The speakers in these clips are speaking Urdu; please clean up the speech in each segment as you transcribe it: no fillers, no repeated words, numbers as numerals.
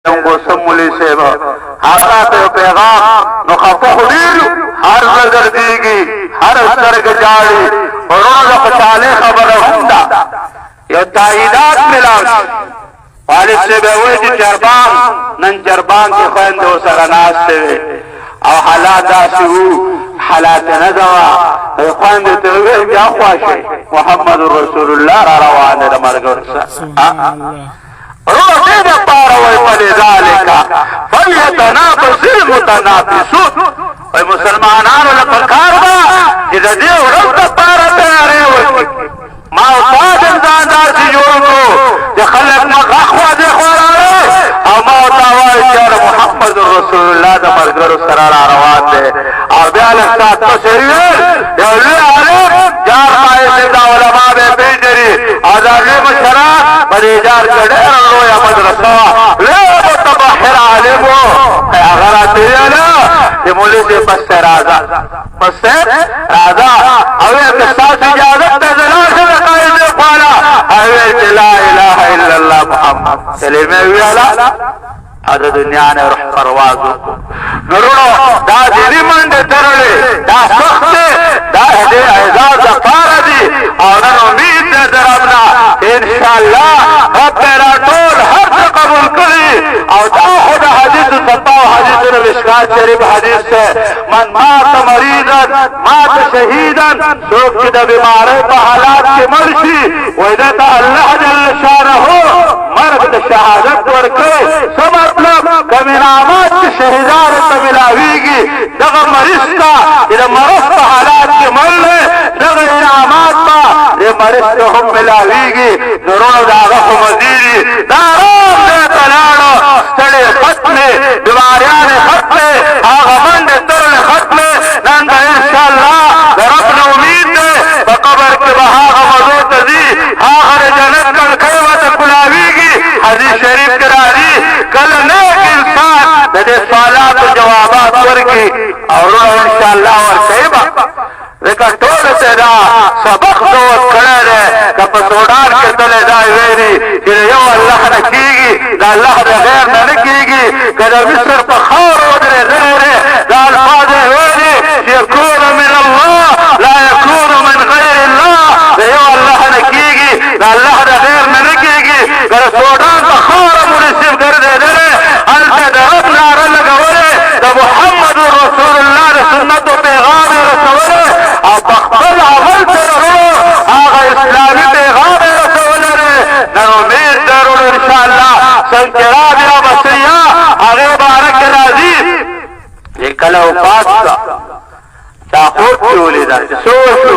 سمولي سيبا حضرات پیغام نخفق دیر ہر نظر دیگی ہر سرگ جاری روز خچالے خبر ہوندا یو تائیدات ملاوش والد سے بیوئی جی جربان نن جربان کی خوین دو سرناس سے او حالات داسی ہو حالات نزوا خوین دیتے ہوئے کیا خواشے محمد رسول اللہ را روان دے مرگر سا روح دے پاروئی فلذالک فلیتنافس المتنافسون اے مسلمانانو لپکار با جدا دیو رب پارا تیارے ہوئی ما اتاد انسان دار سی جوڑ کو جا خلق مخاخوا دے خوارا او ما اتاوائی چار محمد رسول اللہ دا مرگر سرارا روان دے او بیال احساس تشریل یولی علم جار قائد دا علماء بے پیجری آزادی مشرات بدی جار چڑیر رو یا مدرسا لے متبحر علمو اے اغرات دیانا یہ مولی سے پس سے رازا پس سے رازا اوی اقتصاد اجازت تزلال سے لقائد دے خوالا اوی لا الہ الا اللہ محمد سلیمے ویالا هذا دنیا نے روح پرواز نرونو دا دلی مند ترلے دا سخت دا دے اعزاز پاردی اور امید دے دربنا انشاءاللہ رب میرا طول ہر سے قبول کری اور دا خود حدیث سطاو حدیث نوشکات شریف حدیث سے من مات مریضا مات شہیدا سوک جدہ بیمارے پا حالات کی مرشی ویدتا اللہ جل شانہ مرد شہادت ورکے سمت کمینامات کی شہدار تملاویگی دغا مرستا یہ مرست حالات کی مرلے دغا انعامات با یہ مرست ہم ملاویگی نرون داغا مزیدی دارام دے تلانو سڑے ختم بیماریان ختم آغا مند ترل ختم نند انشاءاللہ ربنا امید دے بقبر کے بہاغا مزود دی آخر جنت کل قیمت کلاویگی حدیث شریف کراری کل نیک انسان دے سوالات و جوابات ورکی اور انشاءاللہ ورکیبا لیکن طول سے دا سبق دوت کھڑے دے کپ سوڈان کے تلے دائی ویری کہ یو اللہ نکیگی دا اللہ دا غیر نکیگی کہ دا مصر پا خور ودرے غیرے دا الفاظ ویری یکون من اللہ لا یکون من غیر اللہ دا یو اللہ نکیگی دا اللہ دا غیر نکیگی کہ سوڈان پا خور منصف کردے دلے انتے دا رب نارا لگولے دا محمد رسول اللہ دا سنت و پیغام رسولے اور بخبل عمل ترہو آغا اسلامی پیغام رسولے نن امید درون انشاءاللہ سنکراب یا مسیح آغی بارک العزیز یہ کلو پاس کا چاقوت چولی دا سوشو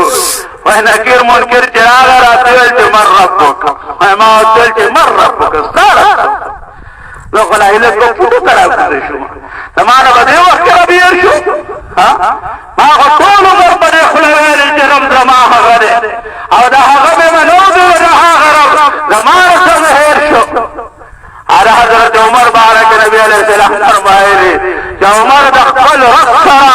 وہی نکیر منکر چراغ راتویل چی من ربک وہی ماوتویل چی من ربک سارا لو خلا ہلت کو پوٹو تراؤ کرے شو تمہارا بدے وقت ربی ارشو ما خطول عمر بدے خلویل انجرم زمان غدے او دا غبی منوبی و دا غرب زمان سمحیر شو آدھا حضرت عمر بارک نبی علیہ السلام فرمائے لی کہ عمر دا قل رخصر